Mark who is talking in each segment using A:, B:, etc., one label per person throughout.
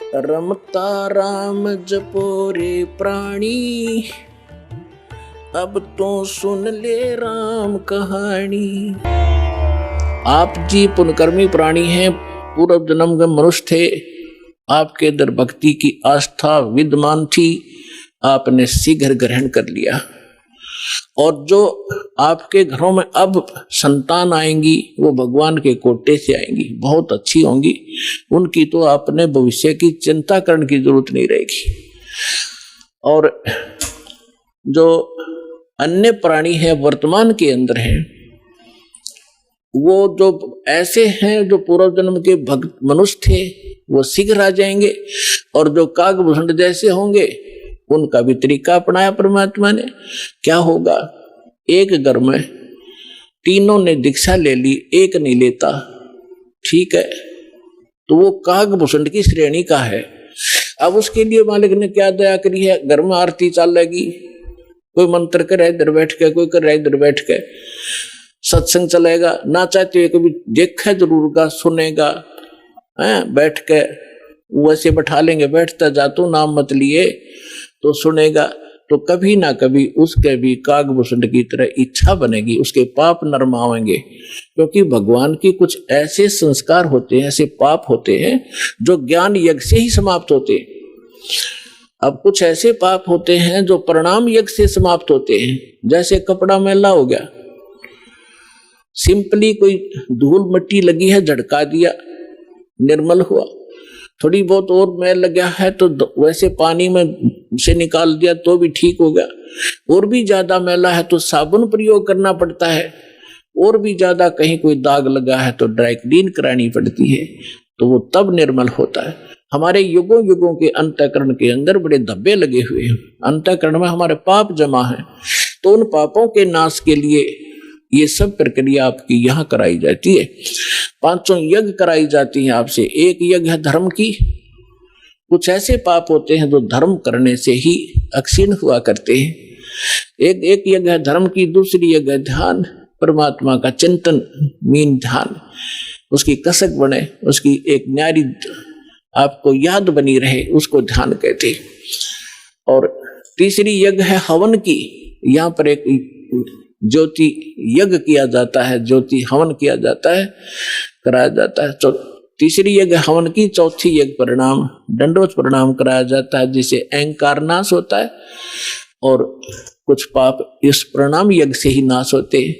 A: रमता राम जपो रे प्राणी, अब तो सुन ले राम कहानी। आप जी पुण्यकर्मी प्राणी हैं, पूर्व जन्म में मनुष्य थे, आपके अंदर भक्ति की आस्था विद्यमान थी, आपने शीघ्र ग्रहण कर लिया। और जो आपके घरों में अब संतान आएंगी वो भगवान के कोटे से आएंगी, बहुत अच्छी होंगी, उनकी तो आपने भविष्य की चिंता करने की जरूरत नहीं रहेगी। और जो अन्य प्राणी है वर्तमान के अंदर हैं, वो जो ऐसे हैं जो पूर्व जन्म के भक्त मनुष्य थे वो शीघ्र आ जाएंगे, और जो कागभूषण जैसे होंगे उनका भी तरीका अपनाया परमात्मा ने। क्या होगा, एक घर में तीनों ने दीक्षा ले ली, एक नहीं लेता, ठीक है, तो वो कागभूषण की श्रेणी का है। अब उसके लिए मालिक ने क्या दया करी है, घर में आरती चलेगी, कोई मंत्र करे इधर बैठ के, कोई कर रहा है इधर बैठ के, सत्संग चलेगा, ना चाहते हुए कभी देखा जरूर का, सुनेगा, बैठ के वैसे बैठा लेंगे, बैठता जा तू नाम मत लिए तो सुनेगा, तो कभी ना कभी उसके भी कागभूषण की तरह इच्छा बनेगी, उसके पाप नरमाएंगे, क्योंकि भगवान की कुछ ऐसे संस्कार होते हैं, ऐसे पाप होते हैं जो ज्ञान यज्ञ से ही समाप्त होते हैं। अब कुछ ऐसे पाप होते हैं जो प्रणाम यज्ञ से समाप्त होते हैं, जैसे कपड़ा मैला हो गया, सिंपली कोई धूल मिट्टी लगी है झड़का दिया, निर्मल हुआ, थोड़ी बहुत और मैल लगा है तो वैसे पानी में से निकाल दिया तो भी ठीक हो गया, और भी ज्यादा मैला है तो साबुन प्रयोग करना पड़ता है, और भी ज्यादा कहीं कोई दाग लगा है तो ड्राई क्लीन करानी पड़ती है, तो वो तब निर्मल होता है। हमारे युगों युगों के अंतःकरण के अंदर बड़े धब्बे लगे हुए हैं, अंतःकरण में हमारे पाप जमा है, तो उन पापों के नाश के लिए ये सब प्रक्रिया आपकी यहाँ कराई जाती है। 5 यज्ञ कराई जाती हैं आपसे। एक यज्ञ है धर्म की, कुछ ऐसे पाप होते हैं जो धर्म करने से ही अक्षीण हुआ करते हैं। एक यज्ञ है धर्म की, दूसरी यज्ञ है ध्यान, परमात्मा का चिंतन, मीन ध्यान, उसकी कसक बने, उसकी एक न्यारी आपको याद बनी रहे, उसको ध्यान कहते। और तीसरी यज्ञ है हवन की, यहाँ पर एक ज्योति यज्ञ किया जाता है, ज्योति हवन किया जाता है, कराया जाता है। तीसरी यज्ञ हवन की, चौथी यज्ञ प्रणाम, दंडवत प्रणाम कराया जाता है, जिसे अहंकार नाश होता है, और कुछ पाप इस प्रणाम यज्ञ से ही नाश होते हैं।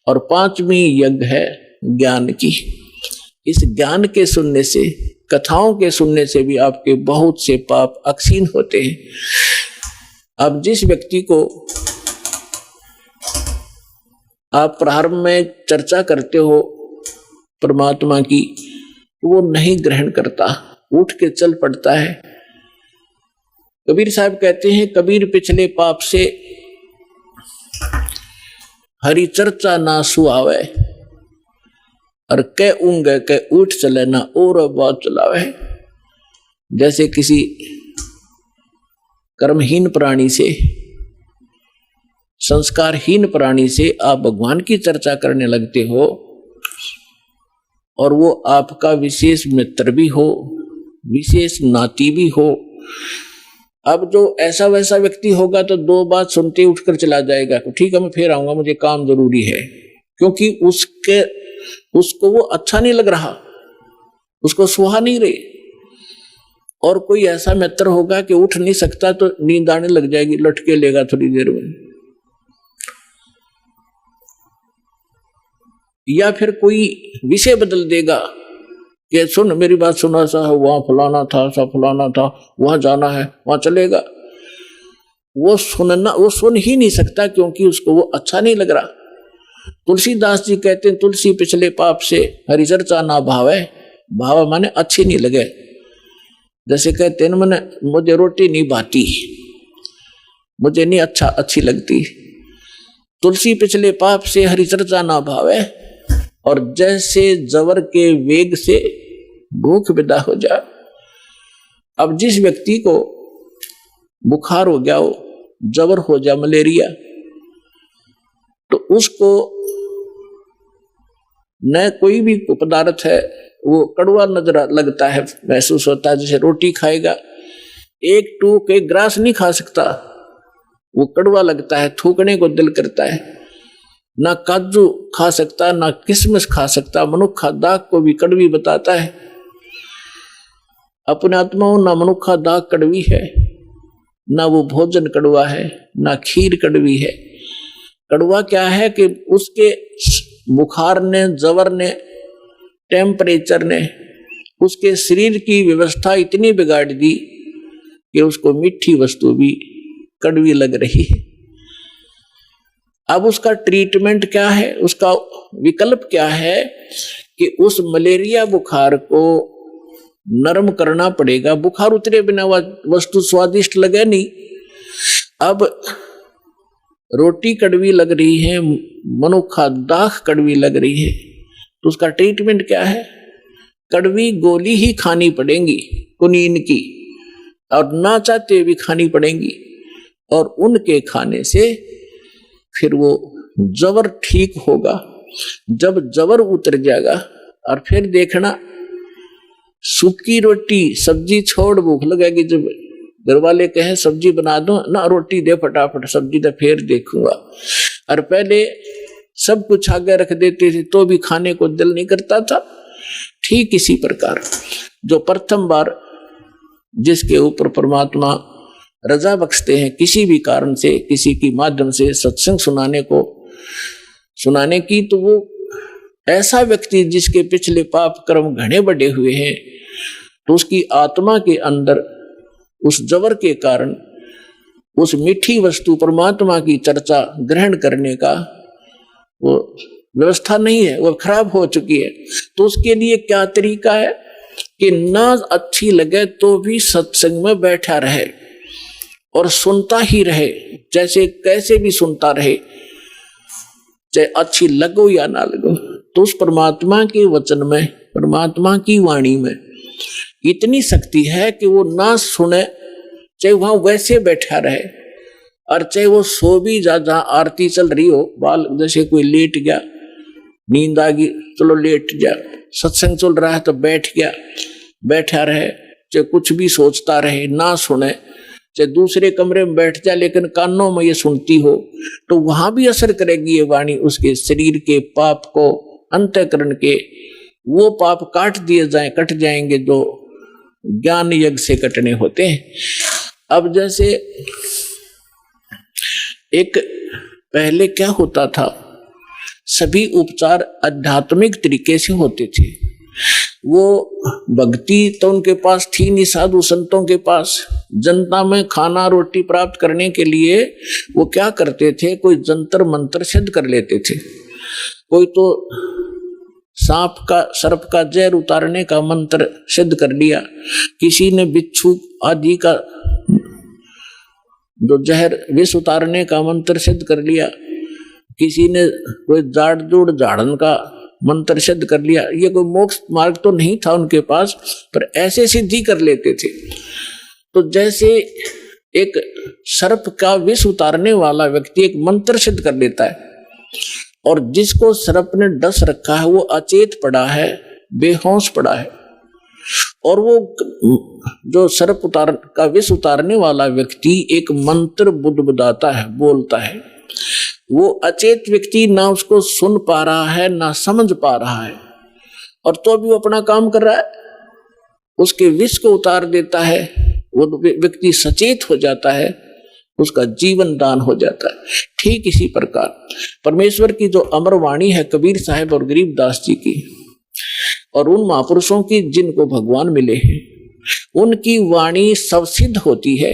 A: और 5वीं यज्ञ है ज्ञान की। इस ज्ञान के सुनने से, कथाओं के सुनने से भी आपके बहुत से पाप अक्षीण होते हैं। अब जिस व्यक्ति को आप प्रारंभ में चर्चा करते हो परमात्मा की, वो नहीं ग्रहण करता, उठ के चल पड़ता है। कबीर साहब कहते हैं, कबीर पिछले पाप से हरि चर्चा ना सुहावे, और कै ऊंग कै उठ चले ना और बात चलावे। जैसे किसी कर्महीन प्राणी से, संस्कारहीन प्राणी से आप भगवान की चर्चा करने लगते हो, और वो आपका विशेष मित्र भी हो, विशेष नाती भी हो। अब जो ऐसा वैसा व्यक्ति होगा तो 2 बात सुनते उठकर चला जाएगा, तो ठीक है मैं फिर आऊंगा, मुझे काम जरूरी है, क्योंकि उसको वो अच्छा नहीं लग रहा, उसको सुहा नहीं रही। और कोई ऐसा मित्र होगा कि उठ नहीं सकता तो नींद आने लग जाएगी, लटके लेगा थोड़ी देर में। या फिर कोई विषय बदल देगा कि सुन मेरी बात सुना, सा वहां फलाना था, सा फलाना था, वहां जाना है, वहां चलेगा। वो सुन ही नहीं सकता, क्योंकि उसको वो अच्छा नहीं लग रहा। तुलसीदास जी कहते हैं, तुलसी पिछले पाप से हरि चर्चा ना भावे, भाव माने अच्छी नहीं लगे। जैसे कहते हैं मैंने, मुझे रोटी नहीं भाती, मुझे नहीं अच्छी लगती। तुलसी पिछले पाप से हरि चर्चा ना भावे, और जैसे जवर के वेग से भूख विदा हो जाए। अब जिस व्यक्ति को बुखार हो गया हो, जवर हो जाए, मलेरिया, तो उसको न कोई भी पदार्थ है वो कड़वा नजर लगता है, महसूस होता है। जैसे रोटी खाएगा, एक टूक एक ग्रास नहीं खा सकता, वो कड़वा लगता है, थूकने को दिल करता है। ना काजू खा सकता, ना किशमिश खा सकता। मनुखा दाग को भी कड़वी बताता है। अपने आत्माओं ना मनुखा दाग कड़वी है, ना वो भोजन कड़वा है, ना खीर कड़वी है। कड़वा क्या है कि उसके बुखार ने, जवर ने, टेम्परेचर ने उसके शरीर की व्यवस्था इतनी बिगाड़ दी कि उसको मीठी वस्तु भी कड़वी लग रही है। अब उसका ट्रीटमेंट क्या है, उसका विकल्प क्या है कि उस मलेरिया बुखार को नरम करना पड़ेगा। बुखार उतरे बिना वस्तु स्वादिष्ट लगे नहीं। अब रोटी कड़वी लग रही है, मनुखा दाख कड़वी लग रही है, तो उसका ट्रीटमेंट क्या है? कड़वी गोली ही खानी पड़ेगी कुनीन की, और ना चाहते भी खानी पड़ेंगी। और उनके खाने से फिर वो जबर ठीक होगा। जब जबर उतर जाएगा, और फिर देखना सूखी रोटी सब्जी छोड़ भूख लगेगी। जब घर वाले कहें सब्जी बना दो ना, रोटी दे फटाफट, सब्जी दे फिर देखूंगा। और पहले सब कुछ आगे रख देते थे तो भी खाने को दिल नहीं करता था। ठीक इसी प्रकार जो प्रथम बार जिसके ऊपर परमात्मा रजा बख्शते हैं किसी भी कारण से, किसी की माध्यम से सत्संग सुनाने की, तो वो ऐसा व्यक्ति जिसके पिछले पाप कर्म घने बढ़े हुए हैं, तो उसकी आत्मा के अंदर उस जबर के कारण उस मीठी वस्तु परमात्मा की चर्चा ग्रहण करने का वो व्यवस्था नहीं है, वो खराब हो चुकी है। तो उसके लिए क्या तरीका है कि ना अच्छी लगे तो भी सत्संग में बैठा रहे और सुनता ही रहे, जैसे कैसे भी सुनता रहे, चाहे अच्छी लगो या ना लगो। तो उस परमात्मा के वचन में, परमात्मा की वाणी में इतनी शक्ति है कि वो ना सुने, चाहे वहां वैसे बैठा रहे, और चाहे वो सो भी जा, जहां आरती चल रही हो, बाल जैसे कोई लेट गया, नींद आ गई, चलो लेट जा, सत्संग चल रहा है तो बैठ गया, बैठा रहे, चाहे कुछ भी सोचता रहे, ना सुने, चाहे दूसरे कमरे में बैठ जाए लेकिन कानों में ये सुनती हो, तो वहां भी असर करेगी ये वाणी। उसके शरीर के पाप को, अंतःकरण के वो पाप कट जाएंगे जो ज्ञान यज्ञ से कटने होते हैं। अब जैसे एक पहले क्या होता था, सभी उपचार आध्यात्मिक तरीके से होते थे। वो भक्ति तो उनके पास थी नहीं, साधु संतों के पास। जनता में खाना रोटी प्राप्त करने के लिए वो क्या करते थे, कोई जंतर मंत्र सिद्ध कर लेते थे। कोई तो सांप का, सर्प का जहर उतारने का मंत्र सिद्ध कर लिया, किसी ने बिच्छू आदि का जो जहर विष उतारने का मंत्र सिद्ध कर लिया, किसी ने कोई जाड़ जोड़ झाड़न का मंत्र सिद्ध कर लिया। ये कोई मोक्ष मार्ग तो नहीं था उनके पास, पर ऐसे सिद्धि कर लेते थे। तो जैसे एक सर्प का विष उतारने वाला व्यक्ति एक मंत्र सिद्ध कर लेता है, और जिसको सर्प ने डस रखा है वो अचेत पड़ा है, बेहोश पड़ा है, और वो जो सर्प का विष उतारने वाला व्यक्ति एक मंत्र बुदबुदाता है, बोलता है, वो अचेत व्यक्ति ना उसको सुन पा रहा है ना समझ पा रहा है, और तो भी वो अपना काम कर रहा है, उसके विष को उतार देता है। वो व्यक्ति सचेत हो जाता है, उसका जीवन दान हो जाता है। ठीक इसी प्रकार परमेश्वर की जो अमर वाणी है कबीर साहब और गरीबदास जी की, और उन महापुरुषों की जिनको भगवान मिले हैं, उनकी वाणी सब सिद्ध होती है,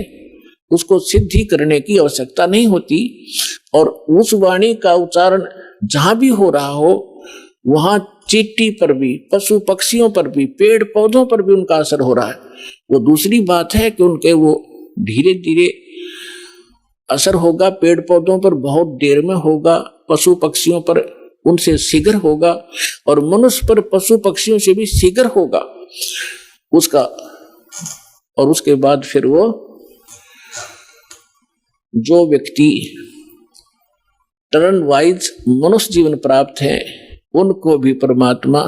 A: उसको सिद्धि करने की आवश्यकता नहीं होती। और उस वाणी का उच्चारण जहां भी हो रहा हो, वहां चींटी पर भी, पशु पक्षियों पर भी, पेड़ पौधों पर भी उनका असर हो रहा है। वो दूसरी बात है कि उनके वो धीरे धीरे असर होगा, पेड़ पौधों पर बहुत देर में होगा, पशु पक्षियों पर उनसे शीघ्र होगा, और मनुष्य पर पशु पक्षियों से भी शीघ्र होगा उसका। और उसके बाद फिर वो जो व्यक्ति टर्न वाइज मनुष्य जीवन प्राप्त है, उनको भी परमात्मा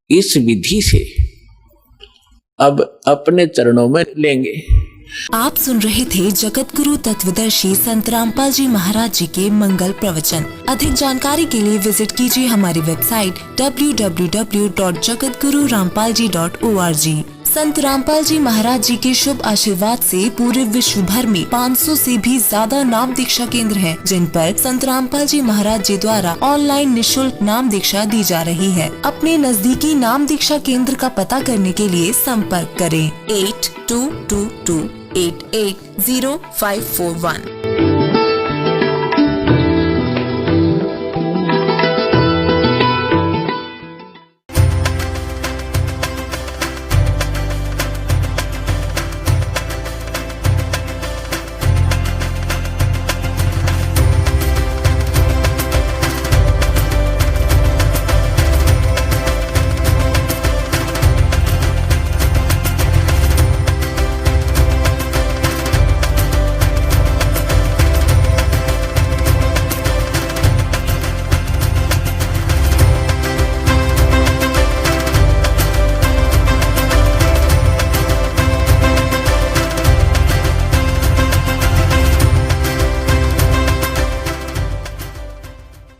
A: इस विधि से अब अपने चरणों में लेंगे।
B: आप सुन रहे थे जगत गुरु तत्वदर्शी संत रामपाल जी महाराज जी के मंगल प्रवचन। अधिक जानकारी के लिए विजिट कीजिए हमारी वेबसाइट www.jagatgururampalji.org। संत रामपाल जी महाराज जी के शुभ आशीर्वाद से पूरे विश्व भर में 500 से भी ज्यादा नाम दीक्षा केंद्र हैं, जिन पर संत रामपाल जी महाराज जी द्वारा ऑनलाइन निशुल्क नाम दीक्षा दी जा रही है। अपने नजदीकी नाम दीक्षा केंद्र का पता करने के लिए संपर्क करें 8222880541।